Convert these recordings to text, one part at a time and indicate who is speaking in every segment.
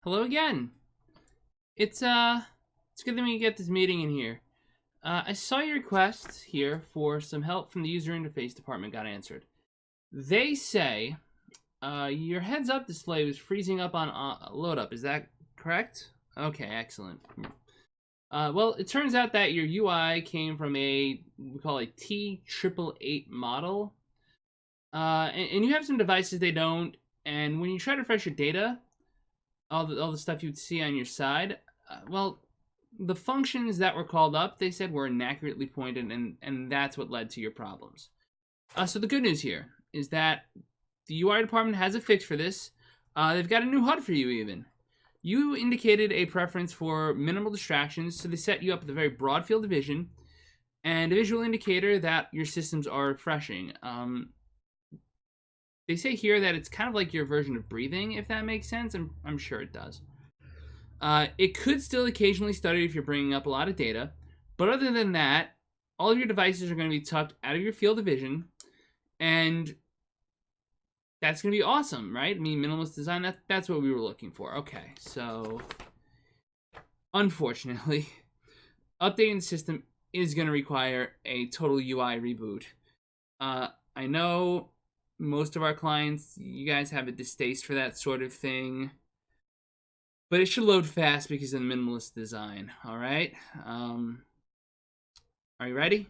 Speaker 1: Hello again. It's good that we get this meeting in here. I saw your request here for some help from the user interface department got answered. They say your heads up display was freezing up on load up. Is that correct? Okay, excellent. Well, it turns out that your UI came from we call it T888 model. And you have some devices they don't. And when you try to refresh your data, all the stuff you'd see on your side, well, the functions that were called up, they said were inaccurately pointed, and that's what led to your problems. So the good news here is that the UI department has a fix for this. They've got a new HUD for you even. You indicated a preference for minimal distractions, so they set you up with a very broad field of vision and a visual indicator that your systems are refreshing. They say here that it's kind of like your version of breathing, if that makes sense. I'm sure it does. It could still occasionally stutter if you're bringing up a lot of data, but other than that, all of your devices are going to be tucked out of your field of vision, and that's going to be awesome, right? I mean, minimalist design, that's what we were looking for. Okay, so unfortunately, updating the system is going to require a total UI reboot. I know most of our clients, you guys have a distaste for that sort of thing, but it should load fast because of the minimalist design. All right. Are you ready?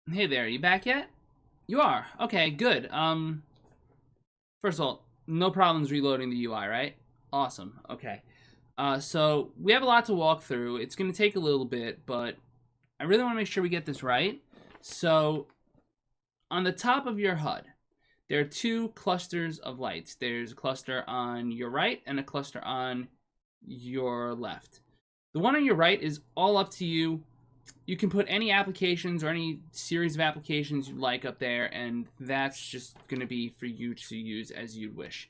Speaker 1: Hey there, you back yet? You are. Okay, good. First of all, no problems reloading the UI, right? Awesome. Okay. So we have a lot to walk through. It's going to take a little bit, but I really want to make sure we get this right. So on the top of your HUD, there are two clusters of lights. There's a cluster on your right and a cluster on your left. The one on your right is all up to you. You can put any applications or any series of applications you like up there, and that's just going to be for you to use as you wish.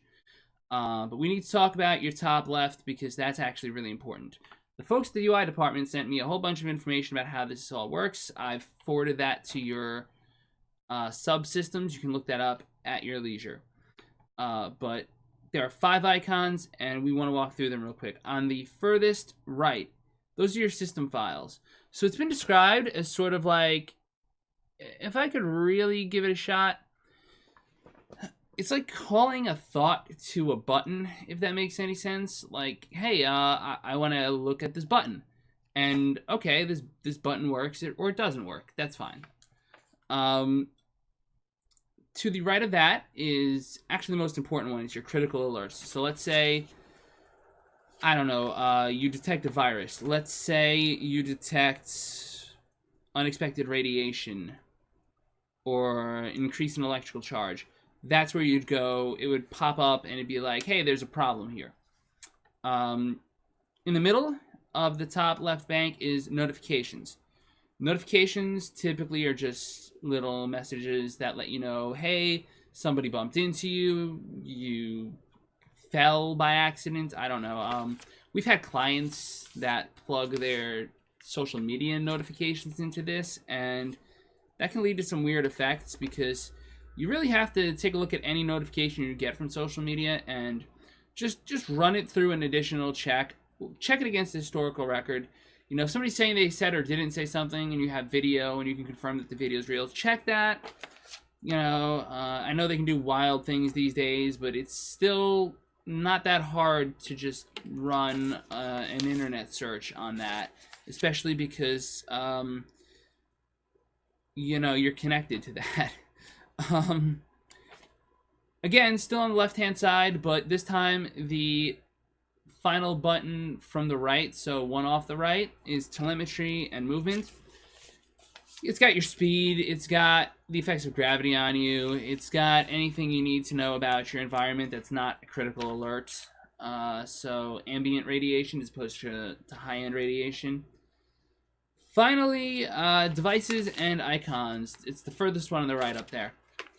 Speaker 1: But we need to talk about your top left because that's actually really important. The folks at the UI department sent me a whole bunch of information about how this all works. I've forwarded that to your subsystems. You can look that up at your leisure. But there are 5 icons, and we want to walk through them real quick. On the furthest right, those are your system files. So it's been described as sort of like, if I could really give it a shot, it's like calling a thought to a button, if that makes any sense. Like, hey, I want to look at this button. And, okay, this button works, or it doesn't work. That's fine. To the right of that is actually the most important one. It's your critical alerts. So let's say, I don't know, you detect a virus. Let's say you detect unexpected radiation or increase in electrical charge. That's where you'd go. It would pop up and it'd be like, hey, there's a problem here. In the middle of the top left bank is notifications. Notifications typically are just little messages that let you know, hey, somebody bumped into you, you fell by accident. I don't know. We've had clients that plug their social media notifications into this, and that can lead to some weird effects because you really have to take a look at any notification you get from social media and just run it through an additional check. Check it against the historical record. You know, if somebody's saying they said or didn't say something and you have video and you can confirm that the video is real, check that. You know, I know they can do wild things these days, but it's still not that hard to just run an internet search on that, especially because, you know, you're connected to that. Again, still on the left-hand side, but this time the final button from the right, so one off the right, is telemetry and movement. It's got your speed, it's got the effects of gravity on you. It's got anything you need to know about your environment that's not a critical alert. So ambient radiation as opposed to high-end radiation. Finally, devices and icons. It's the furthest one on the right up there.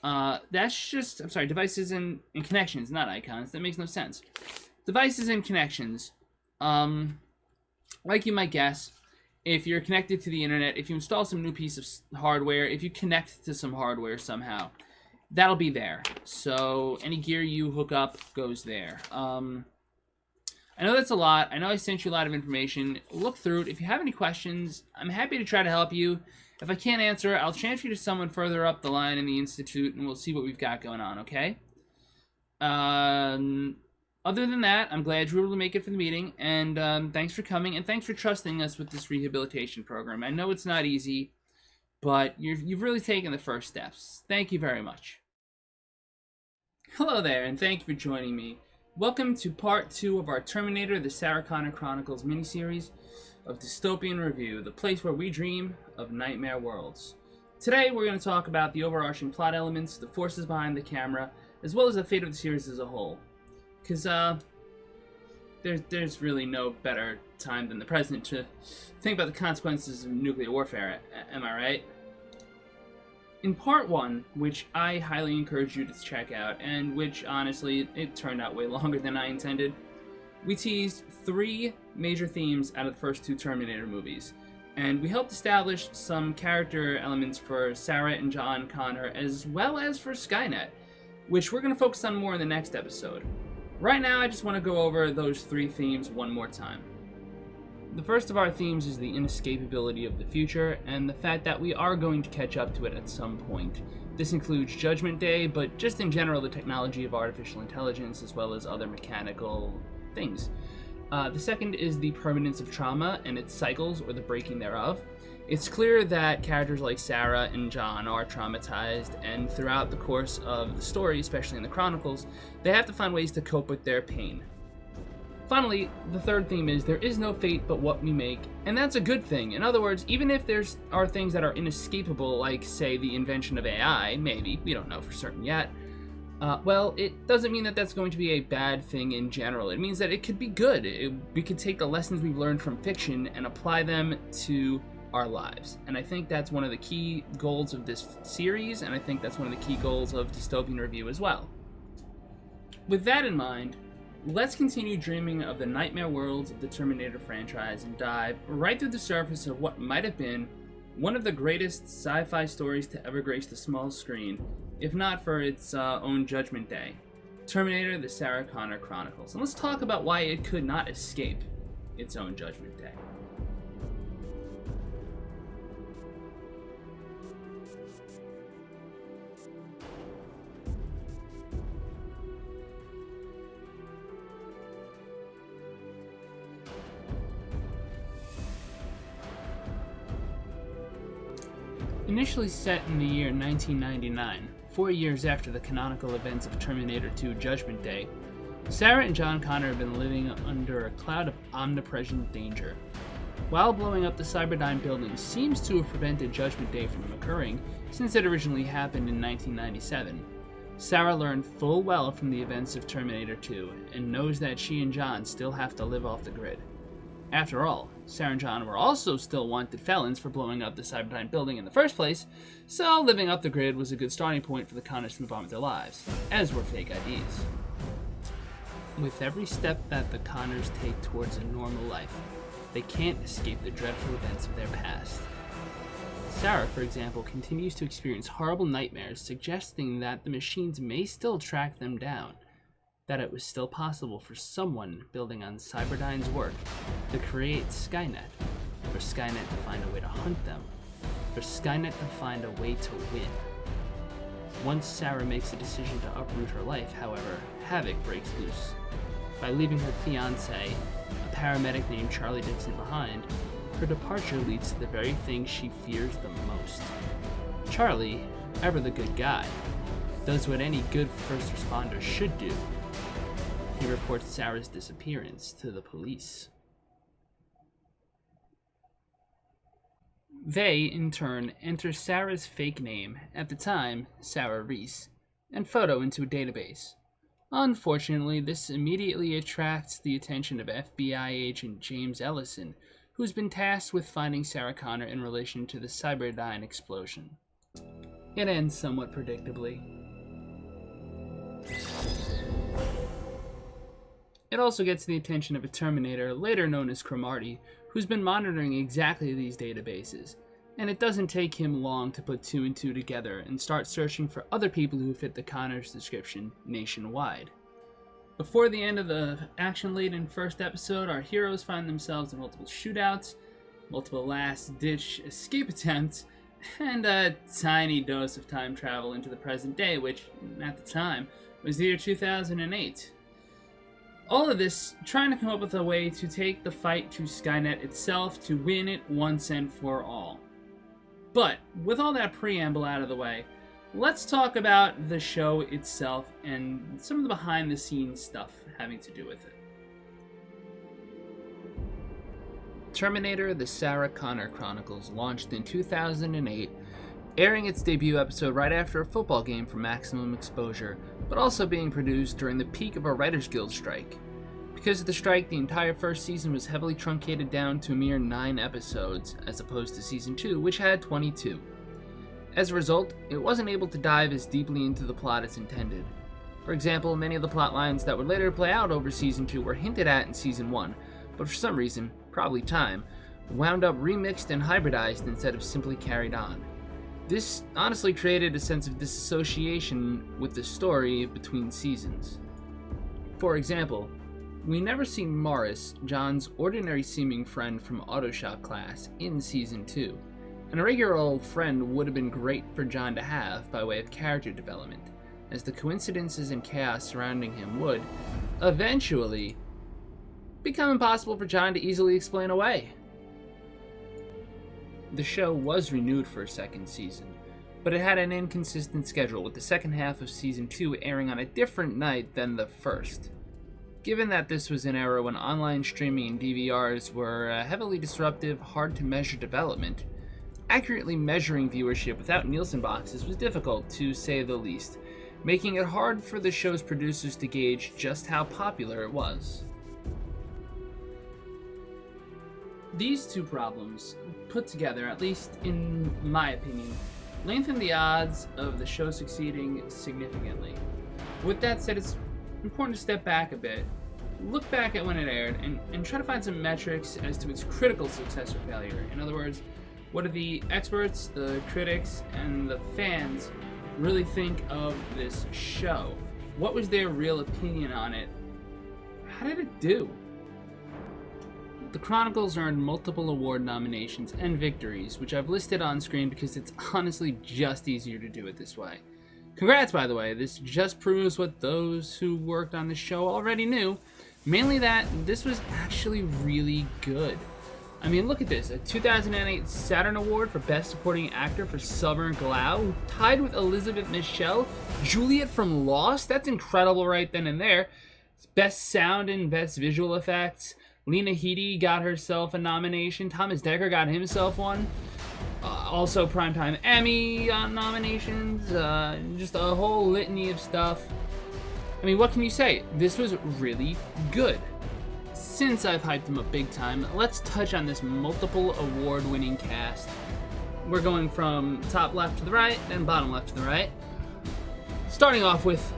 Speaker 1: That's just, I'm sorry, devices and connections, not icons. That makes no sense. Devices and connections. Like you might guess, if you're connected to the internet, if you install some new piece of hardware, if you connect to some hardware somehow, that'll be there. So any gear you hook up goes there. I know that's a lot. I know I sent you a lot of information. Look through it. If you have any questions, I'm happy to try to help you. If I can't answer, I'll transfer you to someone further up the line in the Institute, and we'll see what we've got going on, okay? Other than that, I'm glad you were able to make it for the meeting, and thanks for coming, and thanks for trusting us with this rehabilitation program. I know it's not easy, but you've really taken the first steps. Thank you very much. Hello there, and thank you for joining me. Welcome to part 2 of our Terminator, the Sarah Connor Chronicles miniseries of Dystopian Review, the place where we dream of nightmare worlds. Today, we're going to talk about the overarching plot elements, the forces behind the camera, as well as the fate of the series as a whole. Because, there's really no better time than the present to think about the consequences of nuclear warfare, am I right? In part 1, which I highly encourage you to check out, and which, honestly, it turned out way longer than I intended, we teased 3 major themes out of the first 2 Terminator movies, and we helped establish some character elements for Sarah and John Connor, as well as for Skynet, which we're going to focus on more in the next episode. Right now, I just want to go over those 3 themes one more time. The first of our themes is the inescapability of the future, and the fact that we are going to catch up to it at some point. This includes Judgment Day, but just in general the technology of artificial intelligence, as well as other mechanical things. The second is the permanence of trauma and its cycles, or the breaking thereof. It's clear that characters like Sarah and John are traumatized, and throughout the course of the story, especially in the Chronicles, they have to find ways to cope with their pain. Finally, the third theme is there is no fate but what we make, and that's a good thing. In other words, even if there are things that are inescapable, like, say, the invention of AI, maybe, we don't know for certain yet, well, it doesn't mean that that's going to be a bad thing in general. It means that it could be good. We could take the lessons we've learned from fiction and apply them to our lives. And I think that's one of the key goals of this series, and I think that's one of the key goals of Dystopian Review as well. With that in mind, let's continue dreaming of the nightmare worlds of the Terminator franchise and dive right through the surface of what might have been one of the greatest sci-fi stories to ever grace the small screen, if not for its own Judgment Day. Terminator, the Sarah Connor Chronicles. And let's talk about why it could not escape its own Judgment Day. Initially set in the year 1999, 4 years after the canonical events of Terminator 2 Judgment Day, Sarah and John Connor have been living under a cloud of omnipresent danger. While blowing up the Cyberdyne building seems to have prevented Judgment Day from occurring, since it originally happened in 1997, Sarah learned full well from the events of Terminator 2 and knows that she and John still have to live off the grid. After all, Sarah and John were also still wanted felons for blowing up the Cyberdyne building in the first place, so living off the grid was a good starting point for the Connors to move on with their lives, as were fake IDs. With every step that the Connors take towards a normal life, they can't escape the dreadful events of their past. Sarah, for example, continues to experience horrible nightmares, suggesting that the machines may still track them down, that it was still possible for someone building on Cyberdyne's work to create Skynet, for Skynet to find a way to hunt them, for Skynet to find a way to win. Once Sarah makes a decision to uproot her life, however, havoc breaks loose. By leaving her fiancé, a paramedic named Charlie Dixon, behind, her departure leads to the very thing she fears the most. Charlie, ever the good guy, does what any good first responder should do. He reports Sarah's disappearance to the police. They, in turn, enter Sarah's fake name, at the time, Sarah Reese, and photo into a database. Unfortunately, this immediately attracts the attention of FBI agent James Ellison, who's been tasked with finding Sarah Connor in relation to the Cyberdyne explosion. It ends somewhat predictably. It also gets the attention of a Terminator, later known as Cromartie, who's been monitoring exactly these databases, and it doesn't take him long to put two and two together and start searching for other people who fit the Connors description nationwide. Before the end of the action-laden first episode, our heroes find themselves in multiple shootouts, multiple last-ditch escape attempts, and a tiny dose of time travel into the present day, which, at the time, was the year 2008. All of this trying to come up with a way to take the fight to Skynet itself to win it once and for all. But, with all that preamble out of the way, let's talk about the show itself and some of the behind-the-scenes stuff having to do with it. Terminator: The Sarah Connor Chronicles launched in 2008, airing its debut episode right after a football game for maximum exposure, but also being produced during the peak of a Writers Guild strike. Because of the strike, the entire first season was heavily truncated down to a mere 9 episodes, as opposed to Season 2, which had 22. As a result, it wasn't able to dive as deeply into the plot as intended. For example, many of the plot lines that would later play out over Season 2 were hinted at in Season 1, but for some reason, probably time, wound up remixed and hybridized instead of simply carried on. This honestly created a sense of disassociation with the story between seasons. For example, we never see Morris, John's ordinary-seeming friend from auto shop class, in Season 2, and a regular old friend would have been great for John to have by way of character development, as the coincidences and chaos surrounding him would, eventually, become impossible for John to easily explain away. The show was renewed for a second season, but it had an inconsistent schedule, with the second half of Season 2 airing on a different night than the first. Given that this was an era when online streaming and DVRs were a heavily disruptive, hard-to-measure development, accurately measuring viewership without Nielsen boxes was difficult, to say the least, making it hard for the show's producers to gauge just how popular it was. These two problems, put together, at least in my opinion, lengthen the odds of the show succeeding significantly. With that said, it's important to step back a bit, look back at when it aired, and try to find some metrics as to its critical success or failure. In other words, what do the experts, the critics, and the fans really think of this show? What was their real opinion on it? How did it do? The Chronicles earned multiple award nominations and victories, which I've listed on screen because it's honestly just easier to do it this way. Congrats, by the way. This just proves what those who worked on the show already knew, mainly that this was actually really good. I mean, look at this. A 2008 Saturn Award for Best Supporting Actor for Summer Glau, tied with Elizabeth Michelle, Juliet from Lost. That's incredible right then and there. Best Sound and Best Visual Effects. Lena Headey got herself a nomination. Thomas Dekker got himself one. Also Primetime Emmy nominations. Just a whole litany of stuff. I mean, what can you say? This was really good. Since I've hyped them up big time, let's touch on this multiple award-winning cast. We're going from top left to the right, then bottom left to the right. Starting off with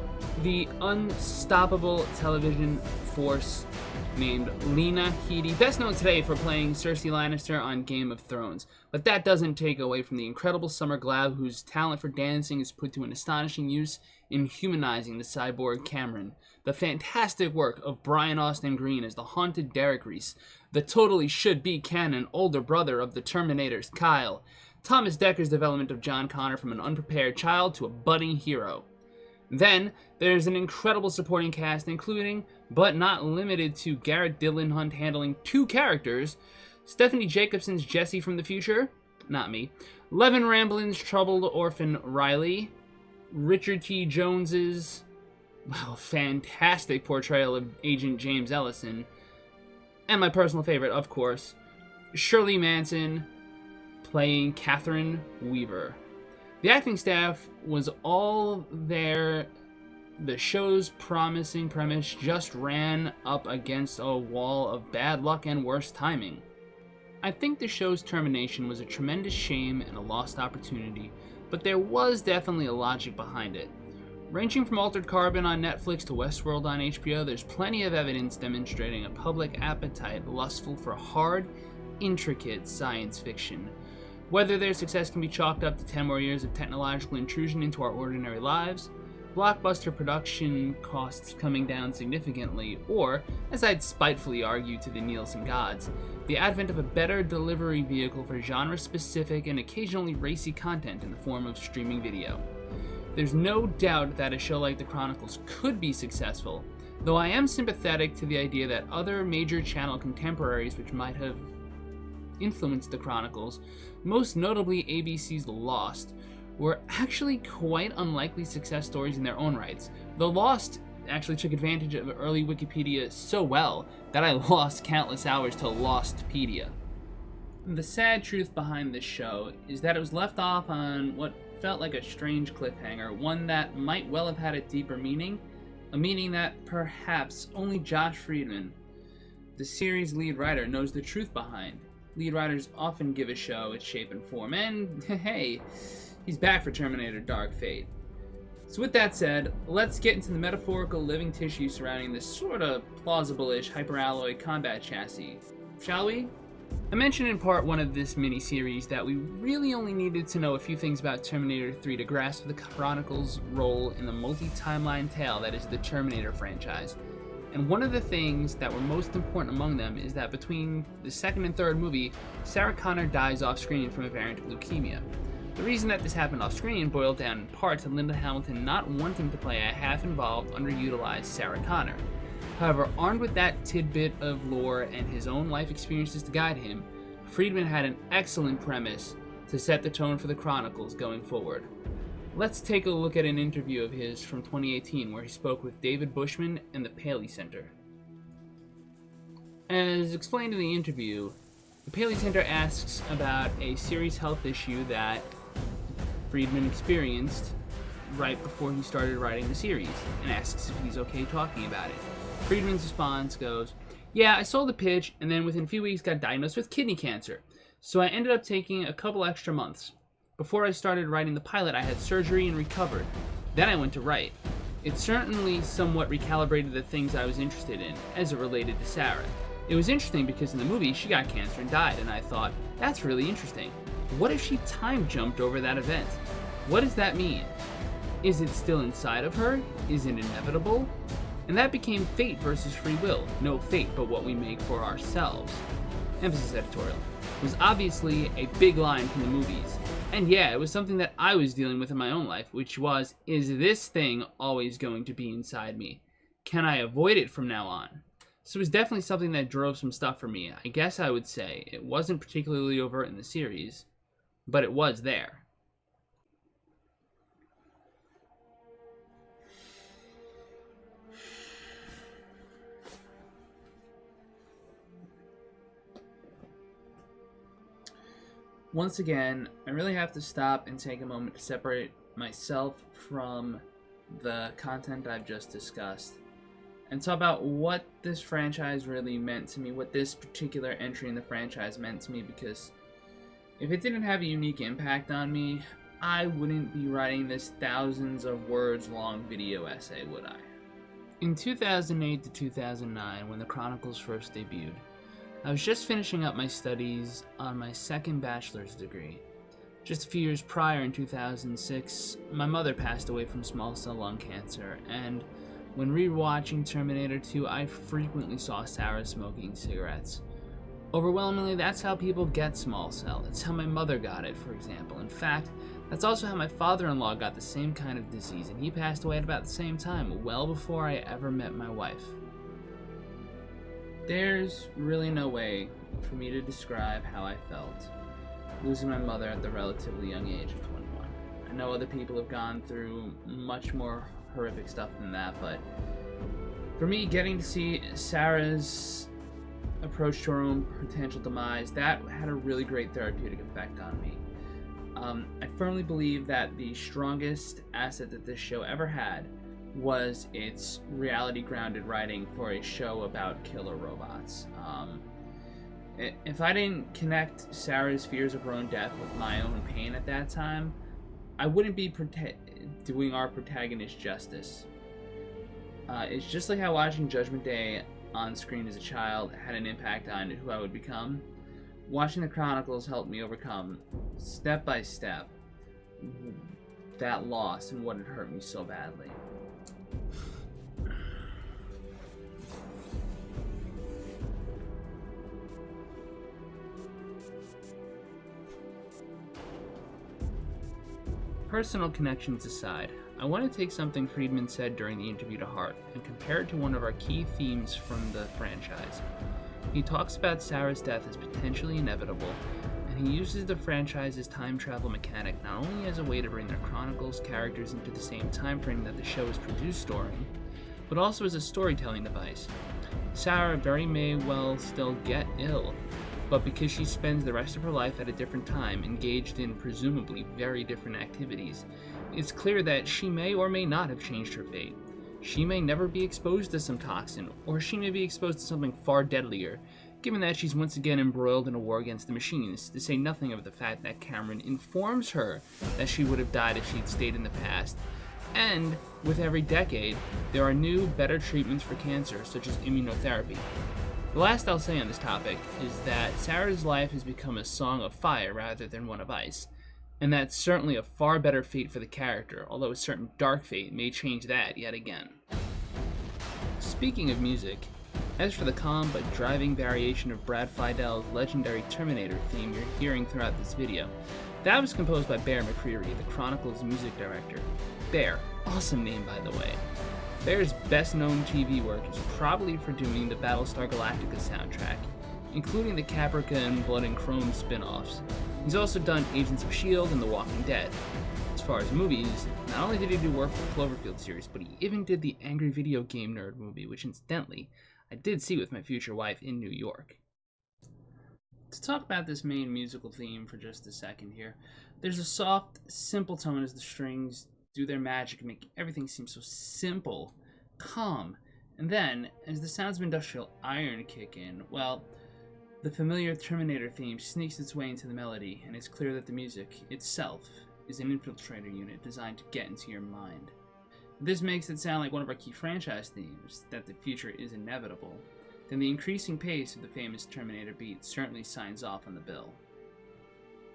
Speaker 1: the unstoppable television force named Lena Headey, best known today for playing Cersei Lannister on Game of Thrones. But that doesn't take away from the incredible Summer Glau, whose talent for dancing is put to an astonishing use in humanizing the cyborg Cameron. The fantastic work of Brian Austin Green as the haunted Derek Reese, the totally should-be canon older brother of the Terminators, Kyle. Thomas Dekker's development of John Connor from an unprepared child to a budding hero. Then, there's an incredible supporting cast, including, but not limited to, Garrett Dillahunt Hunt handling 2 characters, Stephanie Jacobson's Jessie from the future, not me, Levin Ramblin's troubled orphan Riley, Richard T. Jones's, fantastic portrayal of Agent James Ellison, and my personal favorite, of course, Shirley Manson, playing Catherine Weaver. The acting staff was all there. The show's promising premise just ran up against a wall of bad luck and worse timing. I think the show's termination was a tremendous shame and a lost opportunity, but there was definitely a logic behind it. Ranging from Altered Carbon on Netflix to Westworld on HBO, there's plenty of evidence demonstrating a public appetite lustful for hard, intricate science fiction. Whether their success can be chalked up to 10 more years of technological intrusion into our ordinary lives, blockbuster production costs coming down significantly, or, as I'd spitefully argue to the Nielsen gods, the advent of a better delivery vehicle for genre-specific and occasionally racy content in the form of streaming video. There's no doubt that a show like The Chronicles could be successful, though I am sympathetic to the idea that other major channel contemporaries which might have influenced The Chronicles, most notably ABC's Lost, were actually quite unlikely success stories in their own rights. The Lost actually took advantage of early Wikipedia so well that I lost countless hours to Lostpedia. The sad truth behind this show is that it was left off on what felt like a strange cliffhanger, one that might well have had a deeper meaning, a meaning that perhaps only Josh Friedman, the series' lead writer, knows the truth behind. Lead writers often give a show its shape and form, and hey, he's back for Terminator Dark Fate. So with that said, let's get into the metaphorical living tissue surrounding this sort of plausible-ish hyperalloy combat chassis, shall we? I mentioned in part 1 of this mini-series that we really only needed to know a few things about Terminator 3 to grasp the Chronicles' role in the multi-timeline tale that is the Terminator franchise. And one of the things that were most important among them is that between the second and third movie, Sarah Connor dies off-screen from a variant of leukemia. The reason that this happened off-screen boiled down in part to Linda Hamilton not wanting to play a half-involved, underutilized Sarah Connor. However, armed with that tidbit of lore and his own life experiences to guide him, Friedman had an excellent premise to set the tone for the Chronicles going forward. Let's take a look at an interview of his from 2018 where he spoke with David Bushman and the Paley Center. As explained in the interview, the Paley Center asks about a serious health issue that Friedman experienced right before he started writing the series, and asks if he's okay talking about it. Friedman's response goes, "Yeah, I sold the pitch, and then within a few weeks got diagnosed with kidney cancer, so I ended up taking a couple extra months. Before I started writing the pilot, I had surgery and recovered. Then I went to write. It certainly somewhat recalibrated the things I was interested in, as it related to Sarah. It was interesting because in the movie, she got cancer and died, and I thought, that's really interesting. What if she time jumped over that event? What does that mean? Is it still inside of her? Is it inevitable? And that became fate versus free will. No fate, but what we make for ourselves." Emphasis editorial. It was obviously a big line from the movies. And yeah, it was something that I was dealing with in my own life, which was, is this thing always going to be inside me? Can I avoid it from now on? So it was definitely something that drove some stuff for me. I guess I would say it wasn't particularly overt in the series, but it was there. Once again, I really have to stop and take a moment to separate myself from the content I've just discussed and talk about what this franchise really meant to me, what this particular entry in the franchise meant to me, because if it didn't have a unique impact on me, I wouldn't be writing this thousands of words long video essay, would I? In 2008 to 2009, when the Chronicles first debuted, I was just finishing up my studies on my second bachelor's degree. Just a few years prior, in 2006, my mother passed away from small cell lung cancer, and when rewatching Terminator 2, I frequently saw Sarah smoking cigarettes. Overwhelmingly, that's how people get small cell. It's how my mother got it, for example. In fact, that's also how my father-in-law got the same kind of disease, and he passed away at about the same time, well before I ever met my wife. There's really no way for me to describe how I felt losing my mother at the relatively young age of 21. I know other people have gone through much more horrific stuff than that, but for me, getting to see Sarah's approach to her own potential demise, that had a really great therapeutic effect on me. I firmly believe that the strongest asset that this show ever had was its reality-grounded writing for a show about killer robots. If I didn't connect Sarah's fears of her own death with my own pain at that time, I wouldn't be doing our protagonist justice. It's just like how watching Judgment Day on screen as a child had an impact on who I would become. Watching the Chronicles helped me overcome, step by step, that loss and what had hurt me so badly. Personal connections aside, I want to take something Friedman said during the interview to heart and compare it to one of our key themes from the franchise. He talks about Sarah's death as potentially inevitable, and he uses the franchise's time travel mechanic not only as a way to bring their Chronicles characters into the same time frame that the show is produced during, but also as a storytelling device. Sarah very may well still get ill, but because she spends the rest of her life at a different time, engaged in presumably very different activities, it's clear that she may or may not have changed her fate. She may never be exposed to some toxin, or she may be exposed to something far deadlier, given that she's once again embroiled in a war against the machines, to say nothing of the fact that Cameron informs her that she would have died if she'd stayed in the past. And, with every decade, there are new, better treatments for cancer, such as immunotherapy. The last I'll say on this topic is that Sarah's life has become a song of fire rather than one of ice, and that's certainly a far better fate for the character, although a certain dark fate may change that yet again. Speaking of music, as for the calm but driving variation of Brad Feidel's legendary Terminator theme you're hearing throughout this video, that was composed by Bear McCreary, the Chronicles music director. Bear, awesome name by the way. Bear's best-known TV work is probably for doing the Battlestar Galactica soundtrack, including the Caprica and Blood and Chrome spin-offs. He's also done Agents of S.H.I.E.L.D. and The Walking Dead. As far as movies, not only did he do work for the Cloverfield series, but he even did the Angry Video Game Nerd movie, which incidentally, I did see with my future wife in New York. To talk about this main musical theme for just a second here, there's a soft, simple tone as the strings do their magic and make everything seem so simple, calm, and then, as the sounds of industrial iron kick in, well, the familiar Terminator theme sneaks its way into the melody, and it's clear that the music itself is an infiltrator unit designed to get into your mind. This makes it sound like one of our key franchise themes, that the future is inevitable. Then the increasing pace of the famous Terminator beat certainly signs off on the bill.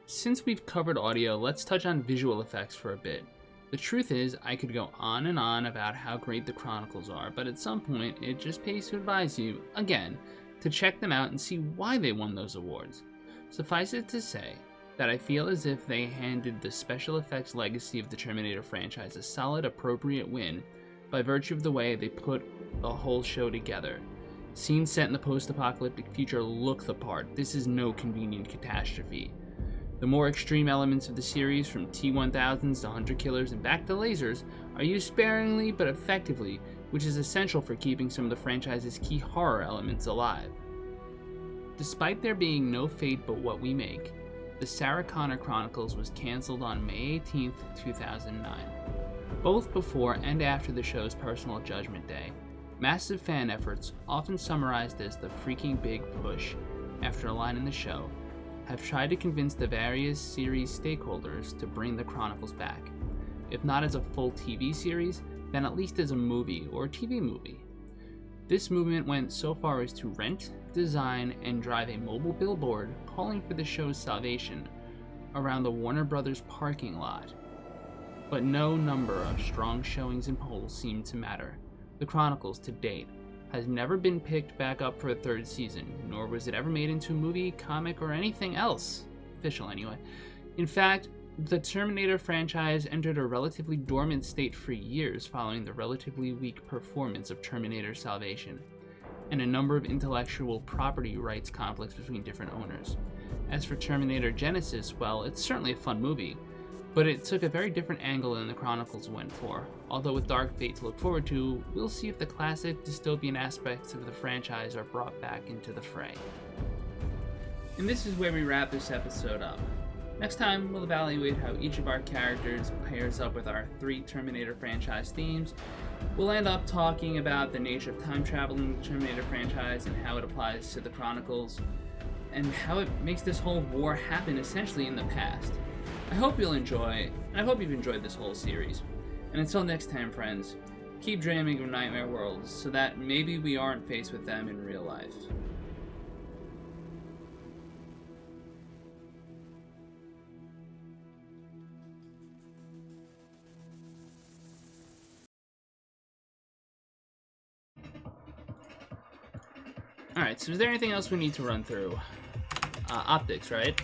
Speaker 1: Since we've covered audio, let's touch on visual effects for a bit. The truth is, I could go on and on about how great the Chronicles are, but at some point, it just pays to advise you, again, to check them out and see why they won those awards. Suffice it to say that I feel as if they handed the special effects legacy of the Terminator franchise a solid, appropriate win by virtue of the way they put the whole show together. Scenes set in the post-apocalyptic future look the part. This is no convenient catastrophe. The more extreme elements of the series, from T-1000s to hunter killers and back to lasers, are used sparingly but effectively, which is essential for keeping some of the franchise's key horror elements alive. Despite there being no fate but what we make, the Sarah Connor Chronicles was cancelled on May 18, 2009. Both before and after the show's personal Judgment Day, massive fan efforts, often summarized as the freaking big push after a line in the show, have tried to convince the various series stakeholders to bring the Chronicles back. If not as a full TV series, then at least as a movie or a TV movie. This movement went so far as to rent, design, and drive a mobile billboard calling for the show's salvation around the Warner Brothers parking lot. But no number of strong showings and polls seemed to matter. The Chronicles, to date, has never been picked back up for a third season, nor was it ever made into a movie, comic, or anything else. Official, anyway. In fact, the Terminator franchise entered a relatively dormant state for years following the relatively weak performance of Terminator Salvation, and a number of intellectual property rights conflicts between different owners. As for Terminator Genesis, well, it's certainly a fun movie, but it took a very different angle than the Chronicles went for. Although with Dark Fate to look forward to, we'll see if the classic dystopian aspects of the franchise are brought back into the fray. And this is where we wrap this episode up. Next time, we'll evaluate how each of our characters pairs up with our 3 Terminator franchise themes. We'll end up talking about the nature of time travel in the Terminator franchise and how it applies to the Chronicles, and how it makes this whole war happen essentially in the past. I hope you'll enjoy, and I hope you've enjoyed this whole series. And until next time, friends, keep dreaming of nightmare worlds so that maybe we aren't faced with them in real life. Alright, so is there anything else we need to run through? Optics, right?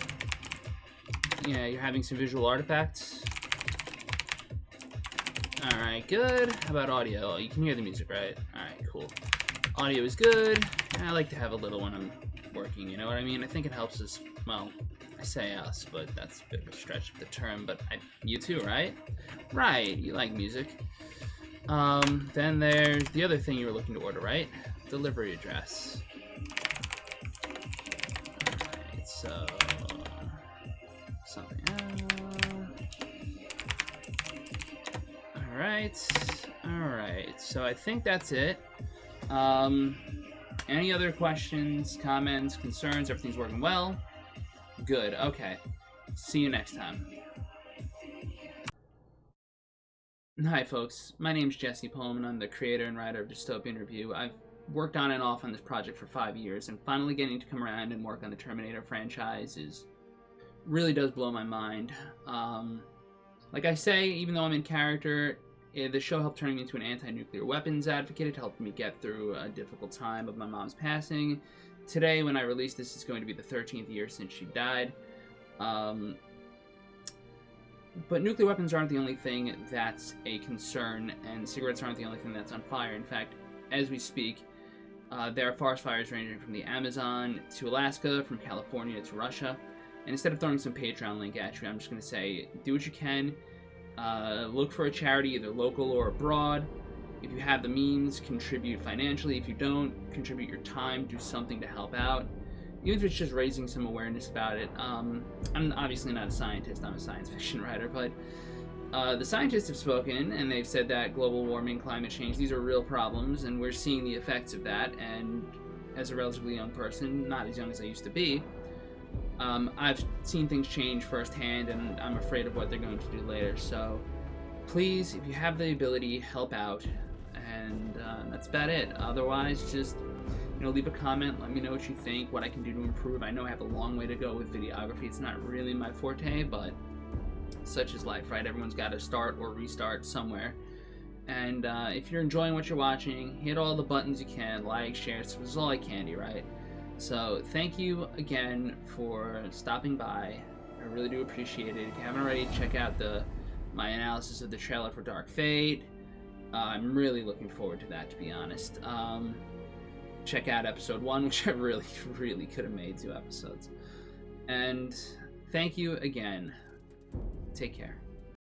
Speaker 1: Yeah, you're having some visual artifacts. Alright, good. How about audio? You can hear the music, right? Alright, cool. Audio is good. I like to have a little when I'm working, you know what I mean? I think it helps us, well, I say us, but that's a bit of a stretch of the term, but you too, right? Right, you like music. Then there's the other thing you were looking to order, right? Delivery address. Alright, so something else. Alright, so I think that's it. Any other questions, comments, concerns? Everything's working well? Good, okay. See you next time. Hi folks, my name's Jesse Pullman. I'm the creator and writer of Dystopian Review. I've worked on and off on this project for 5 years, and finally getting to come around and work on the Terminator franchise really does blow my mind. Like I say, even though I'm in character, the show helped turn me into an anti-nuclear weapons advocate. It helped me get through a difficult time of my mom's passing. Today, when I release this, it's going to be the 13th year since she died. But nuclear weapons aren't the only thing that's a concern, and cigarettes aren't the only thing that's on fire. In fact, as we speak, there are forest fires ranging from the Amazon to Alaska, from California to Russia. And instead of throwing some Patreon link at you, I'm just going to say, do what you can. Look for a charity, either local or abroad. If you have the means, contribute financially. If you don't, contribute your time, do something to help out. Even if it's just raising some awareness about it. I'm obviously not a scientist, I'm a science fiction writer, but the scientists have spoken, and they've said that global warming, climate change, these are real problems, and we're seeing the effects of that. And as a relatively young person, not as young as I used to be, I've seen things change firsthand, and I'm afraid of what they're going to do later. So please, if you have the ability, help out, and that's about it. Otherwise, just leave a comment, let me know what you think, what I can do to improve. I know I have a long way to go with videography. It's not really my forte, but such is life, right? Everyone's got to start or restart somewhere. And if you're enjoying what you're watching, hit all the buttons you can, like, share, this is all like candy, right? So thank you again for stopping by. I really do appreciate it. If you haven't already, check out my analysis of the trailer for Dark Fate. I'm really looking forward to that, to be honest. Check out episode 1, which I really, really could have made 2 episodes. And thank you again. Take care.